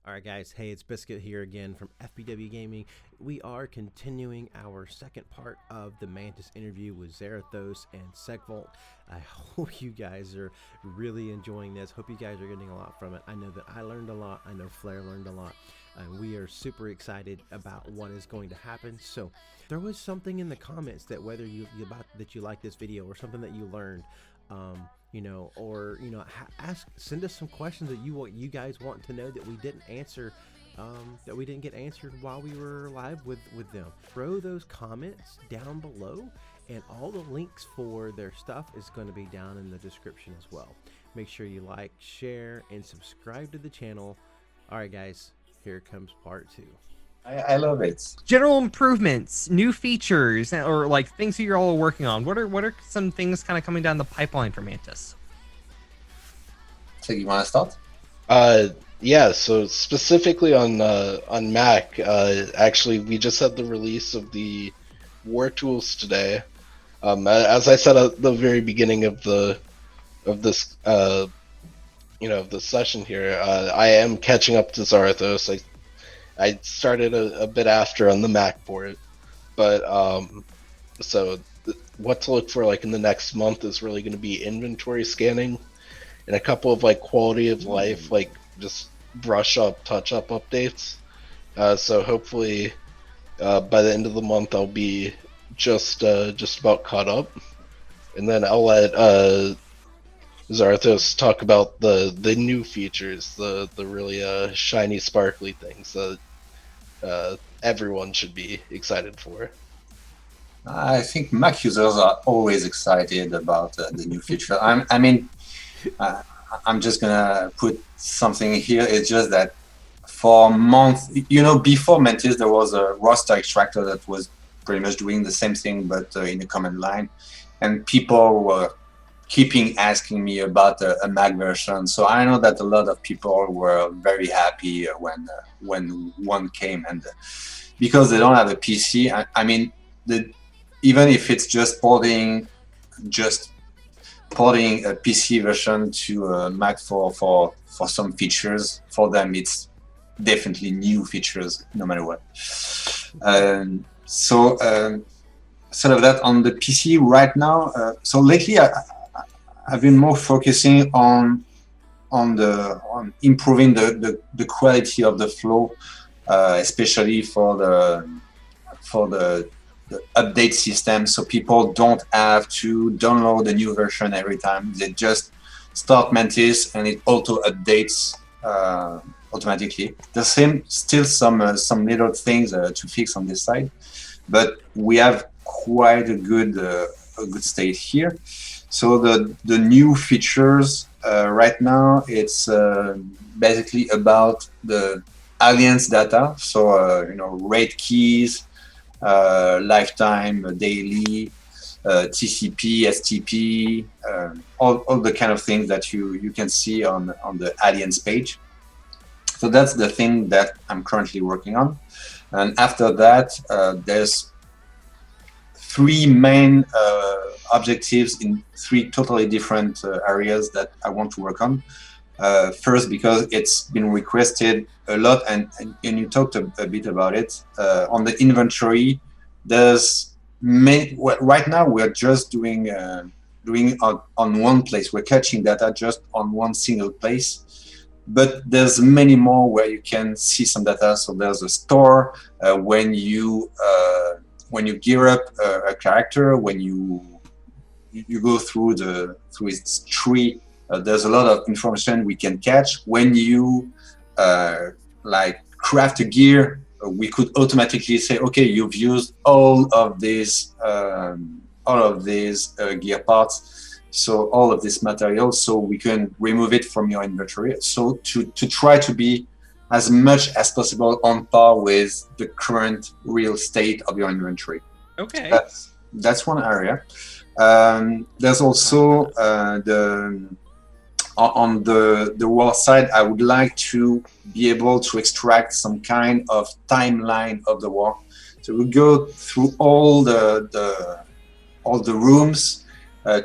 Alright guys, hey, it's Biscuit here again from FBW Gaming. We are continuing our second part of the Mantis interview with Zarathos and Seg Fault. I hope you guys are really enjoying this. Hope you guys are getting a lot from it. I know that I learned a lot. I know Flair learned a lot. And we are super excited about what is going to happen. So there was something in the comments that whether you like this video or something that you learned, send us some questions that you guys want to know that we didn't answer, that we didn't get answered while we were live with them. Throw those comments down below, and all the links for their stuff is going to be down in the description as well. Make sure you like, share, and subscribe to the channel. All right, guys, here comes part two. I love it. General improvements, new features, or like things that you're all working on. What are some things kind of coming down the pipeline for Mantis? So you want to start? Yeah. So specifically on Mac, actually, we just had the release of the War Tools today. As I said at the very beginning of this session here, I am catching up to Zarathos. I started a bit after on the Mac port, but so what to look for like in the next month is really going to be inventory scanning and a couple of like quality of life, like just brush up, touch up updates. So hopefully by the end of the month I'll be just about caught up, and then I'll let Zarathos talk about the new features, the really shiny, sparkly things that everyone should be excited for. I think Mac users are always excited about the new feature. I'm just gonna put something here. It's just that for months, before Mantis, there was a roster extractor that was pretty much doing the same thing, but in the command line, and people were keeping asking me about a Mac version. So I know that a lot of people were very happy when one came, and because they don't have a PC. Even if it's just porting a PC version to a Mac for some features, for them it's definitely new features no matter what. Sort of that on the PC right now. So lately I've been more focusing on improving the quality of the flow, especially for the update system, so people don't have to download a new version every time. They just start Mantis and it auto updates automatically. There's still some little things to fix on this side, but we have quite a good state here. So the new features right now, it's basically about the alliance data. So rate keys, lifetime, daily, TCP, STP, all the kind of things that you can see on the alliance page. So that's the thing that I'm currently working on. And after that, there's three main objectives in three totally different areas that I want to work on. First, because it's been requested a lot, and you talked a bit about it on the inventory. There's right now we're just doing on one place. We're catching data just on one single place, but there's many more where you can see some data. So there's a store when you gear up a character, when you go through its tree. There's a lot of information we can catch. When you craft a gear, we could automatically say, okay, you've used all of these gear parts, so all of this material, so we can remove it from your inventory. So to try to be as much as possible on par with the current real state of your inventory. Okay. That's one area. There's also on the war side, I would like to be able to extract some kind of timeline of the war. So we go through all the rooms,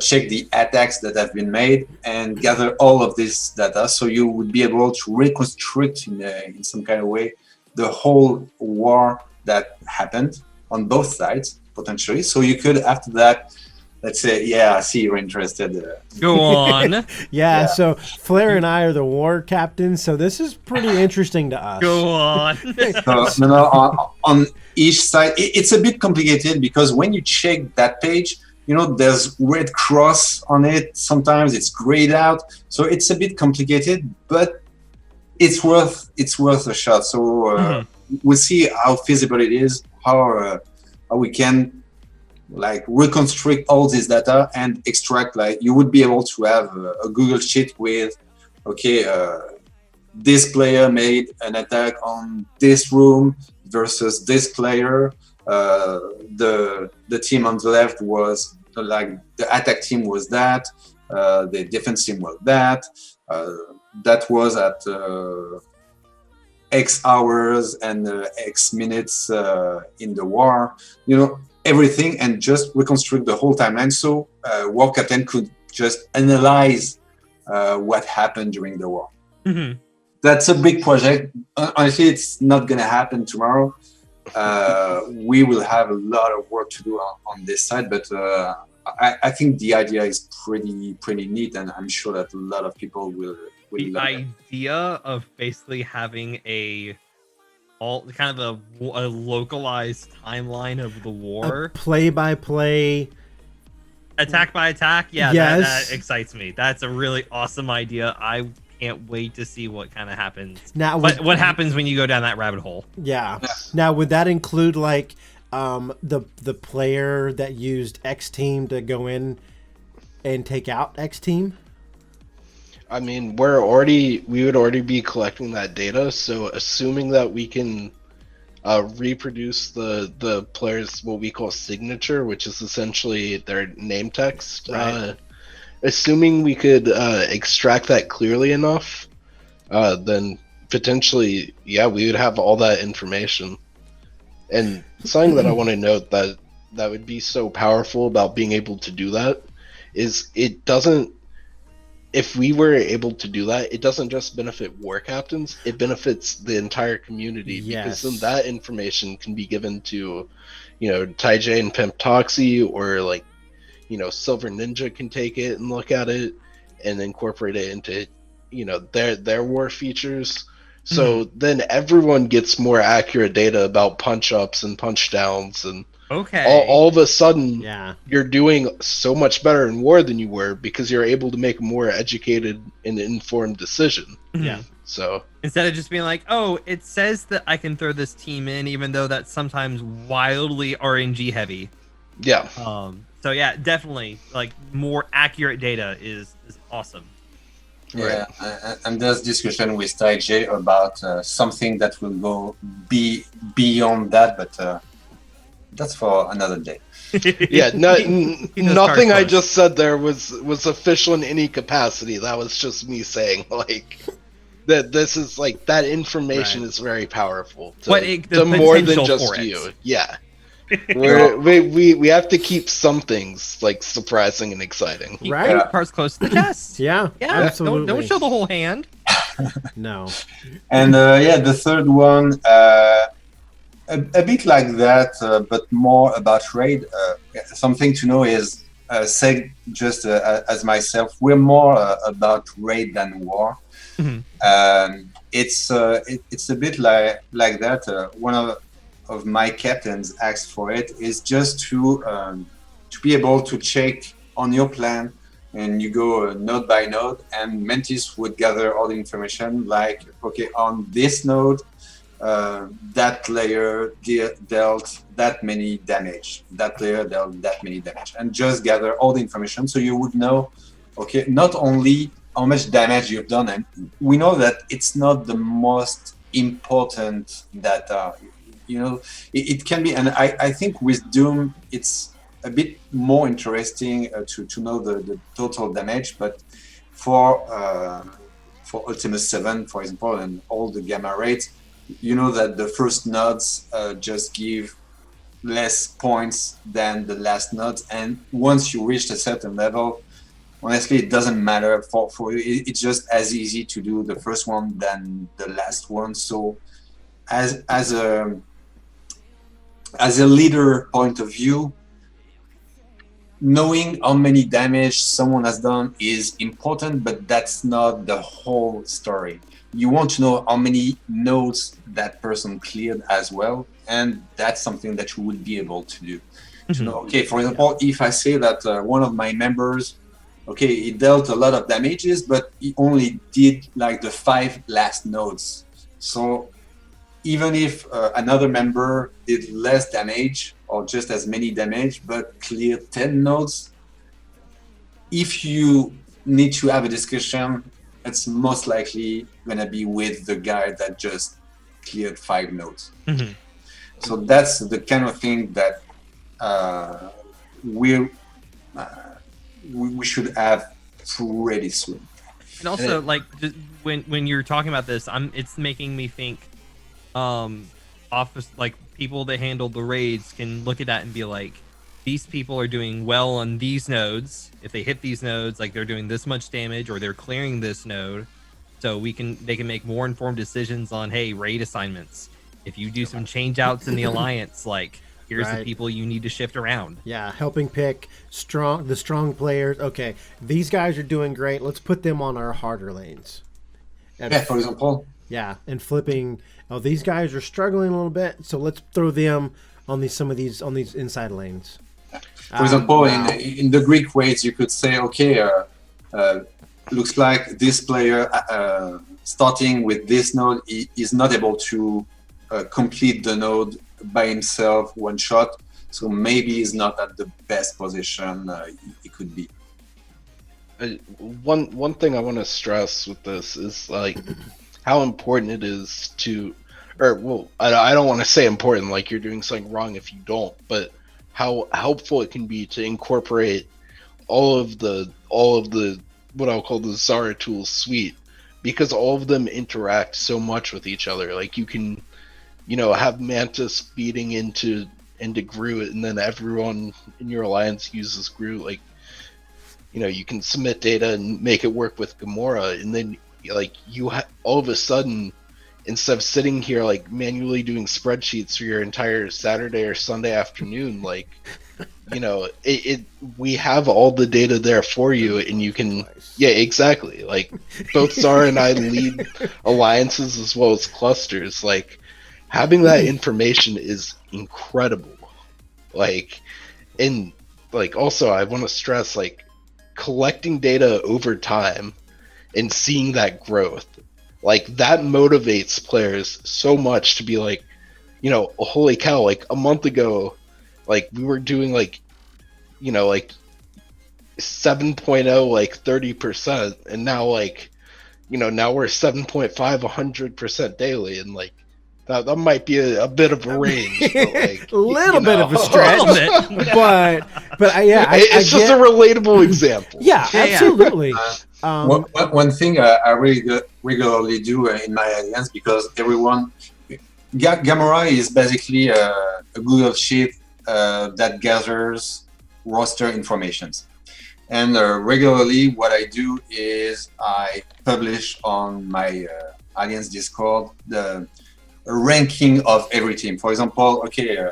check the attacks that have been made, and gather all of this data. So you would be able to reconstruct in some kind of way the whole war that happened on both sides, potentially. So you could, after that, let's say, yeah, I see you're interested. Go on. Yeah, so Flair and I are the war captains, so this is pretty interesting to us. Go on. So, on each side, it's a bit complicated because when you check that page, there's red cross on it. Sometimes it's grayed out, so it's a bit complicated, but it's worth a shot. So we'll see how feasible it is, how we can reconstruct all this data and extract. You would be able to have a Google sheet with, this player made an attack on this room versus this player. The team on the left was the attack team was that, the defense team was that. That was at X hours and X minutes in the war. Everything, and just reconstruct the whole timeline. So war captain could just analyze what happened during the war. Mm-hmm. That's a big project. Honestly, it's not gonna happen tomorrow. We will have a lot of work to do on this side, but I think the idea is pretty neat, and I'm sure that a lot of people will The love it. idea of basically having a localized timeline of the war, Play by play. attack by attack. Yeah, Yes. that excites me. That's a really awesome idea. I can't wait to see what kind of happens. Now, What happens when you go down that rabbit hole? Yeah. Now, would that include the player that used X team to go in and take out X team? I mean, we would already be collecting that data, so assuming that we can reproduce the player's what we call signature, which is essentially their name text. Right. Assuming we could extract that clearly enough, then potentially, yeah, we would have all that information. And something that I want to note that would be so powerful about being able to do that is if we were able to do that, it doesn't just benefit war captains, it benefits the entire community. Yes. Because then that information can be given to, Taijay and Pimp Toxie, or Silver Ninja can take it and look at it and incorporate it into, their war features. So then everyone gets more accurate data about punch ups and punch downs, and all of a sudden, you're doing so much better in war than you were because you're able to make a more educated and informed decision. Yeah. So instead of just being like, oh, it says that I can throw this team in, even though that's sometimes wildly RNG heavy. Yeah. So yeah, definitely, more accurate data is awesome. Yeah, and there's discussion with Taijay about something that will go beyond that, but that's for another day. Yeah, nothing I close. just said there was official in any capacity. That was just me saying that this is that information is very powerful to more than just you. Yeah. We have to keep some things surprising and exciting. Keep Right. those parts close to the chest. Yeah, absolutely. Don't show the whole hand. No. And the third one, a bit like that, but more about raid. Something to know is Seg, just as myself, we're more about raid than war. Mm-hmm. It's a bit like that. One of my captains asked for it is just to be able to check on your plan, and you go node by node, and Mantis would gather all the information on this node, that player dealt that many damage, that player dealt that many damage, and just gather all the information so you would know, not only how much damage you've done, and we know that it's not the most important data. It can be, and I think with Doom it's a bit more interesting to know the total damage, but for Ultima 7, for example, and all the gamma rates, that the first nodes just give less points than the last nodes, and once you reach a certain level, honestly, it doesn't matter for you. It's just as easy to do the first one than the last one. So as a leader point of view, knowing how many damage someone has done is important, but that's not the whole story. You want to know how many nodes that person cleared as well, and that's something that you would be able to do. To know, okay, for example, if I say that one of my members, okay, he dealt a lot of damages, but he only did like the 5 last nodes. So even if another member did less damage or just as many damage, but cleared 10 nodes, if you need to have a discussion, it's most likely gonna be with the guy that just cleared 5 nodes. So that's the kind of thing that we should have pretty soon. And also, like, when you're talking about this, it's making me think, office, like, people that handle the raids can look at that and be like, these people are doing well on these nodes. If they hit these nodes, like, they're doing this much damage, or they're clearing this node, so they can make more informed decisions on, hey, raid assignments. If you do some change outs in the alliance, like, here's the people you need to shift around. Yeah, helping pick the strong players. Okay, these guys are doing great. Let's put them on our harder lanes. Yeah, for example. Yeah, and flipping. Oh, these guys are struggling a little bit, so let's throw them on these inside lanes. For example, in the Greek raids, you could say, okay, looks like this player starting with this node is not able to complete the node by himself, one shot, so maybe he's not at the best position he could be. One thing I want to stress with this is like how important it is to, or well, I don't want to say important like you're doing something wrong if you don't, but how helpful it can be to incorporate all of the what I'll call the Zaratools Suite, because all of them interact so much with each other. Like you can, have Mantis feeding into Groot, and then everyone in your alliance uses Groot. Like, you can submit data and make it work with Gamora, and then like all of a sudden, instead of sitting here like manually doing spreadsheets for your entire Saturday or Sunday afternoon, like we have all the data there for you, and you can exactly, like both Zara and I lead alliances as well as clusters. Like having that information is incredible. Like, and like also I want to stress, like, collecting data over time and seeing that growth, like that motivates players so much to be like, holy cow, like a month ago, like we were doing like 7.0 like 30%, and now like now we're 7.5 100% daily, and like that might be a bit of a range, but, like, a little bit of a stretch, but it's just a relatable example. Yeah, absolutely. One thing I really regularly do in my alliance, because everyone, Gamora is basically a Google sheet that gathers roster informations, and regularly what I do is I publish on my alliance Discord the ranking of every team. For example, okay,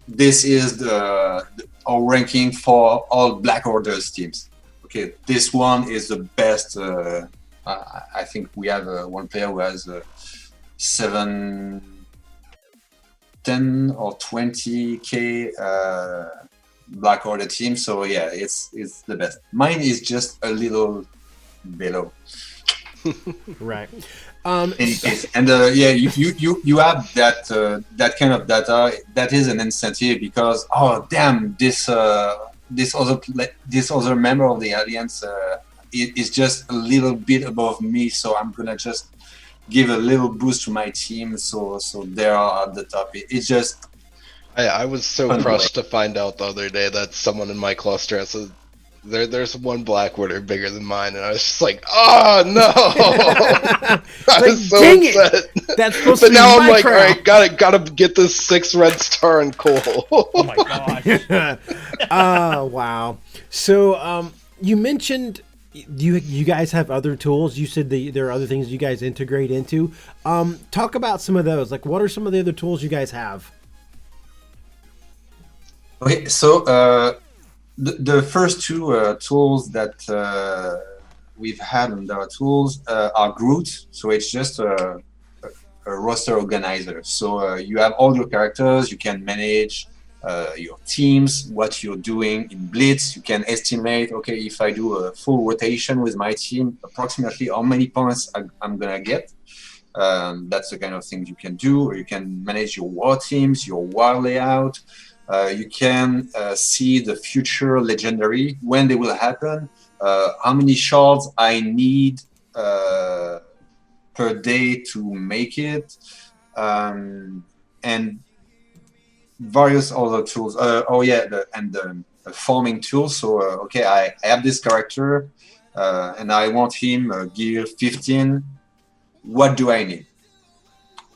this is our ranking for all Black Orders teams. Okay, this one is the best. I think we have one player who has 7, 10 or 20k Black Order team. So yeah, it's the best. Mine is just a little below. Right. In case, and you have that kind of data. That is an incentive, because damn, this other member of the alliance is just a little bit above me, so I'm gonna just give a little boost to my team, so they are at the top. It's just I was so crushed to find out the other day that someone in my cluster has a there's one black order bigger than mine, and I was just like, oh no! I was so dang upset. it! That's supposed But to be now my I'm like, crown. all right, gotta get this 6 red star on Cole. Oh my gosh. Oh wow! So you mentioned you guys have other tools. You said there are other things you guys integrate into. Talk about some of those. Like, what are some of the other tools you guys have? Okay, so the first two tools that we've had on Zaratools are Groot. So it's just a roster organizer. So you have all your characters, you can manage your teams, what you're doing in Blitz. You can estimate, okay, if I do a full rotation with my team, approximately how many points I'm gonna get. That's the kind of things you can do. Or you can manage your war teams, your war layout. You can see the future legendary, when they will happen, how many shards I need per day to make it, and various other tools. The farming tool. So, okay, I have this character and I want him gear 15. What do I need?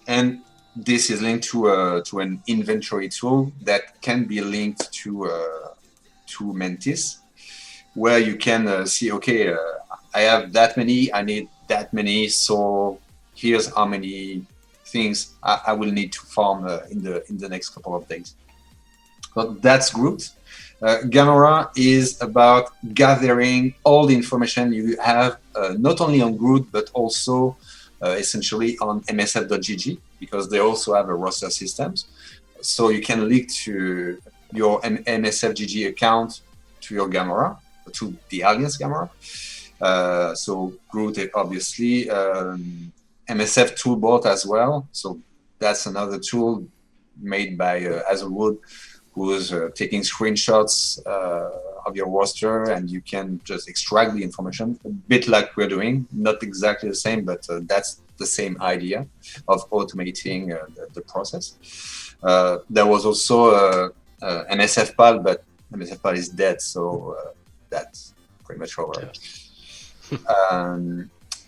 And this is linked to an inventory tool that can be linked to Mantis, where you can see, okay, I have that many, I need that many, so here's how many things I will need to farm in the next couple of days. But that's Groot. Gamora is about gathering all the information you have, not only on Groot, but also essentially on MSF.gg, because they also have a roster systems. So you can link to your MSF.gg account to your Gamora, to the Alliance Gamora. So Groot, obviously, MSF Toolbot as well. So that's another tool made by Azurwood, who's taking screenshots of your roster, and you can just extract the information, a bit like we're doing. Not exactly the same, but that's the same idea of automating the process. There was also MSF Pal, but MSF Pal is dead, so that's pretty much over.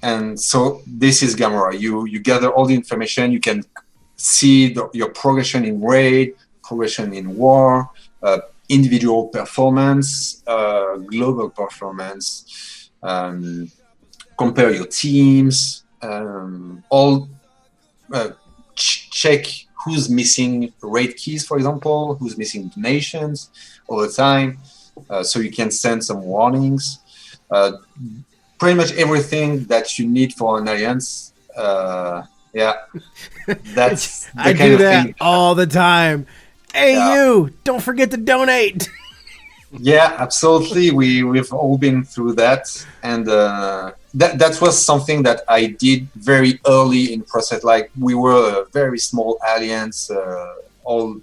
And so this is Gamora. You gather all the information. You can see your progression in raid, progression in war, individual performance, global performance, compare your teams, check who's missing raid keys, for example, who's missing donations all the time, so you can send some warnings. Pretty much everything that you need for an alliance. Yeah, that's the I kind do of that thing. all the time. Hey, you! Don't forget to donate. Yeah, absolutely. We've all been through that, and that was something that I did very early in the process. Like, we were a very small alliance, all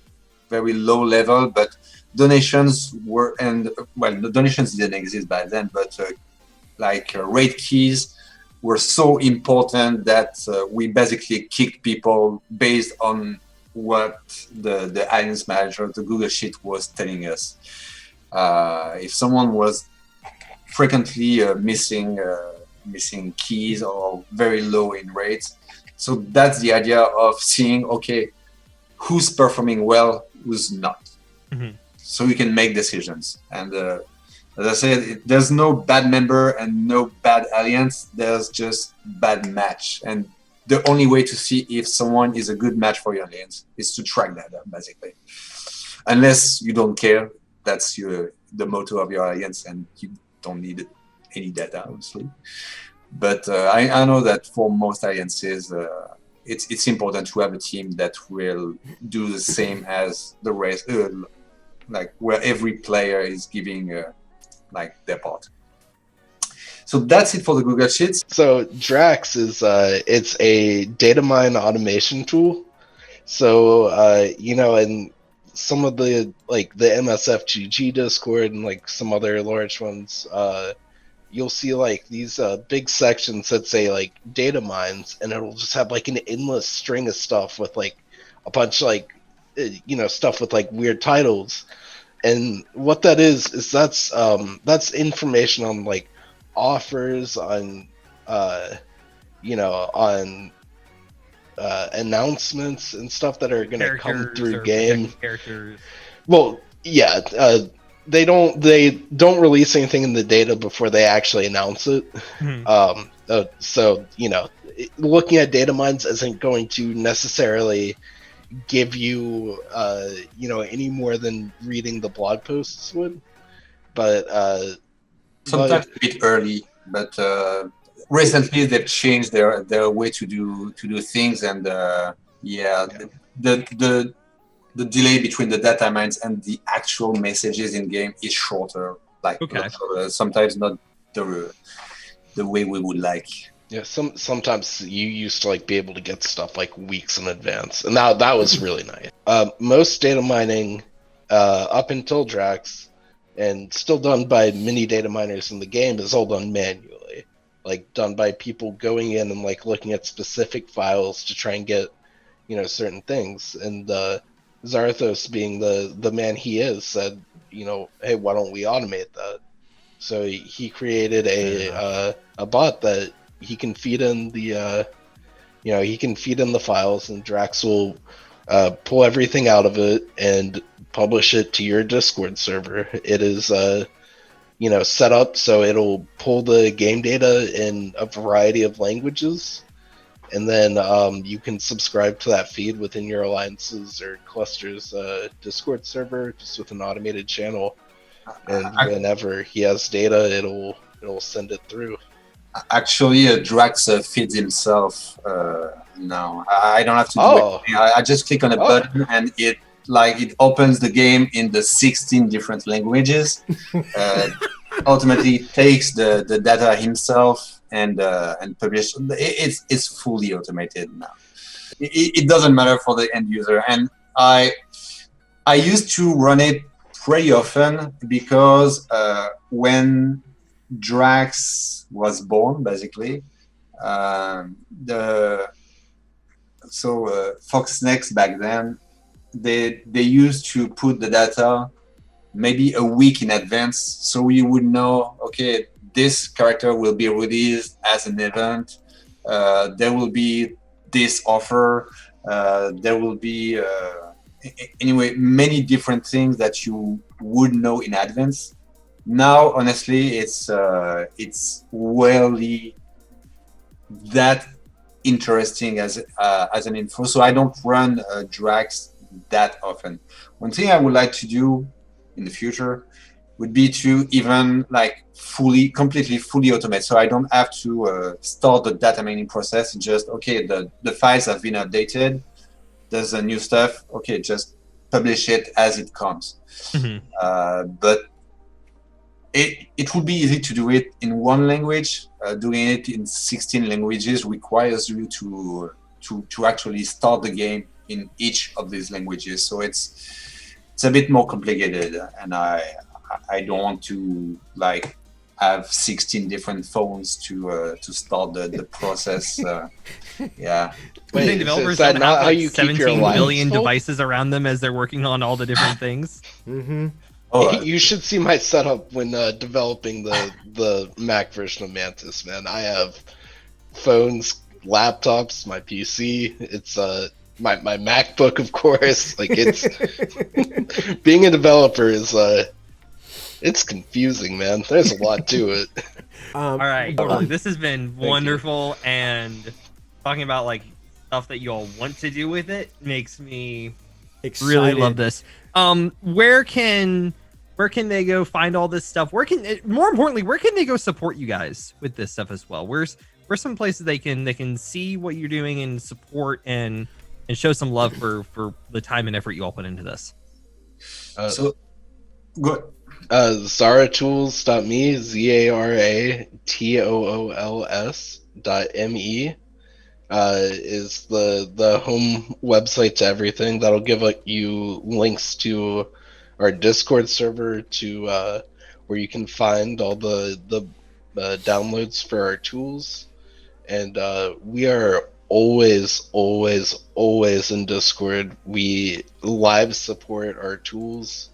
very low level, but donations were, and well, the donations didn't exist back then, but raid keys were so important that we basically kicked people based on what the alliance manager, the Google Sheet, was telling us. If someone was frequently missing keys or very low in rates, so that's the idea of seeing, okay, who's performing well, who's not. Mm-hmm. So you can make decisions. And as I said, there's no bad member and no bad alliance. There's just bad match. And the only way to see if someone is a good match for your alliance is to track that down, basically. Unless you don't care, that's the motto of your alliance, and you don't need any data, obviously. But I know that for most alliances, it's important to have a team that will do the same as the rest, like where every player is giving their part. So that's it for the Google Sheets. So Drax is it's a data mine automation tool. So and some of the the MSFGG Discord and some other large ones, you'll see these big sections that say data mines, and it'll just have an endless string of stuff with a bunch stuff with weird titles. And what that is that's information on like offers, on on announcements and stuff that are gonna come Characters through or game. projected characters. Well, yeah, they don't release anything in the data before they actually announce it. So looking at data mines isn't going to necessarily give you any more than reading the blog posts would. But sometimes a bit early, but recently they've changed their way to do things, and the delay between the data mines and the actual messages in game is shorter. Like sometimes not the way we would like. Yeah, sometimes you used to like be able to get stuff like weeks in advance, and that was really nice. Most data mining up until Drax, and still done by many data miners in the game, is all done manually, like done by people going in and like looking at specific files to try and get certain things. And Zarathos, being the man he is, said, hey, why don't we automate that? So he created a bot that he can feed in the files, and Drax will pull everything out of it and publish it to your Discord server. It is set up so it'll pull the game data in a variety of languages, and then you can subscribe to that feed within your alliances or clusters Discord server, just with an automated channel. And whenever he has data, it'll send it through. Actually, Drax feeds himself now. I don't have to do anything. I just click on a button, and it opens the game in the 16 different languages. Ultimately, takes the data himself and publish. It's fully automated now. It doesn't matter for the end user. And I used to run it pretty often, because when Drax was born, basically, Foxnex back then, they used to put the data maybe a week in advance, so you would know, okay, this character will be released as an event, there will be this offer, there will be anyway many different things that you would know in advance. Now, honestly, it's rarely that interesting as an info, so I don't run Drax that often. One thing I would like to do in the future would be to even completely fully automate, so I don't have to start the data mining process. Just the files have been updated, there's a new stuff, just publish it as it comes. But it would be easy to do it in one language. Doing it in 16 languages requires you to actually start the game in each of these languages. So it's a bit more complicated, and I don't want to have 16 different phones to start the process. Yeah. Wait, think developers is that don't not have how you keep your 17 million alliance devices around them as they're working on all the different things? You should see my setup when developing the Mac version of Mantis, man. I have phones, laptops, my PC. It's my MacBook, of course. It's being a developer is it's confusing, man. There's a lot to it. All right, totally. This has been wonderful, and talking about stuff that you all want to do with it makes me Excited. really love this. Where can they go find all this stuff? More importantly, where can they go support you guys with this stuff as well? Where's some places they can see what you're doing and support and show some love for the time and effort you all put into this? So good. Zaratools.me, Zaratools.me is the home website to everything. That'll give you links to our Discord server, to where you can find all the downloads for our tools, and we are always in Discord. We live support our tools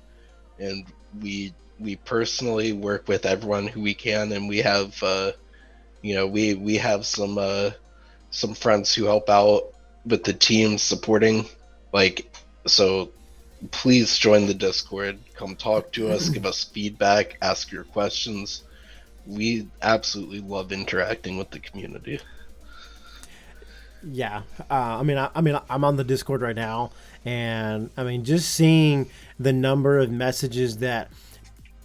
and we personally work with everyone who we can, and we have we have some friends who help out with the team supporting, so please join the Discord, come talk to us, give us feedback, ask your questions. We absolutely love interacting with the community. Yeah, I'm on the Discord right now, and just seeing the number of messages that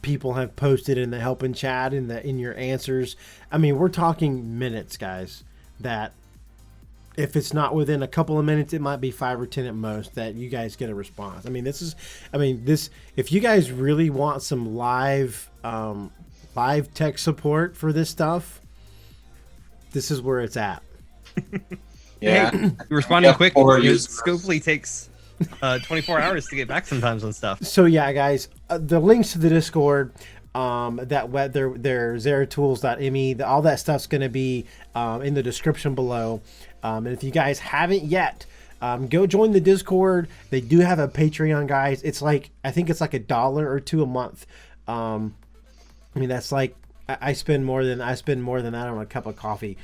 people have posted in the helping chat in your answers. We're talking minutes, guys. That if it's not within a couple of minutes, it might be 5 or 10 at most that you guys get a response. If you guys really want some live tech support for this stuff, this is where it's at. Yeah, Hey, you're responding quick. Or Scopely takes 24 hours to get back sometimes on stuff. So yeah, guys, the links to the Discord, that web, their zaratools.me, all that stuff's going to be in the description below. And if you guys haven't yet, go join the Discord. They do have a Patreon, guys. I think it's like $1 or $2 a month. That's like I spend more than that on a cup of coffee.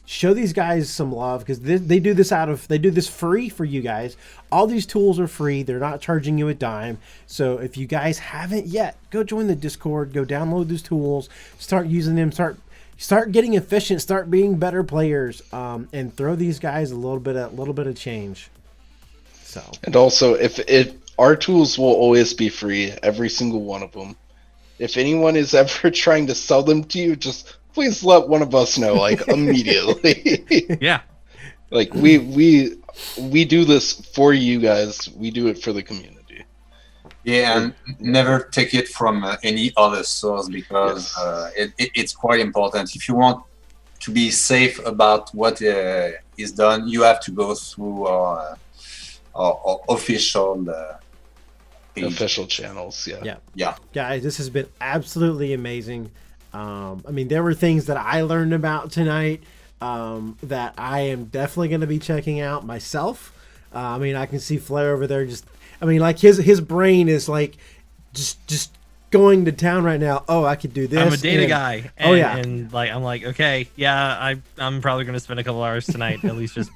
Show these guys some love, because they do this free for you guys. All these tools are free. They're not charging you a dime. So if you guys haven't yet, go join the Discord, go download these tools, start using them, start getting efficient, start being better players, and throw these guys a little bit of change. So, and also, if our tools will always be free, every single one of them. If anyone is ever trying to sell them to you, just please let one of us know, immediately. Yeah. We do this for you guys. We do it for the community. Yeah, and never take it from any other source, because it's quite important. If you want to be safe about what is done, you have to go through our official page. Official channels. Yeah. Guys, this has been absolutely amazing. There were things that I learned about tonight that I am definitely going to be checking out myself. I can see Flair over there his brain is just going to town right now. Oh, I could do this. I'm a data guy. And, I'm like, okay, yeah, I'm probably going to spend a couple hours tonight at least just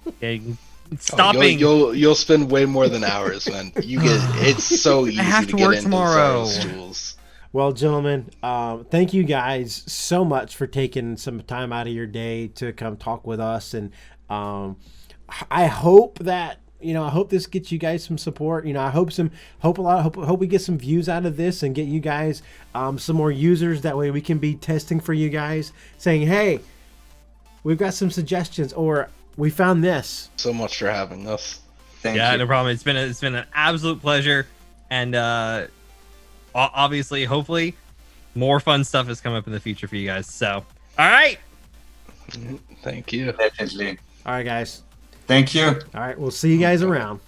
stopping. You'll spend way more than hours, man. It's so easy. I have to work get tomorrow. Into tools. Well, gentlemen, thank you guys so much for taking some time out of your day to come talk with us, and I hope that I hope this gets you guys some support. I hope we get some views out of this and get you guys some more users. That way we can be testing for you guys, saying, hey, we've got some suggestions, or we found this. So much for having us. Thank you. No problem. It's been an absolute pleasure, and obviously, hopefully, more fun stuff is coming up in the future for you guys. So, all right. Thank you. Definitely. All right, guys. Thank you. All right, we'll see you guys around.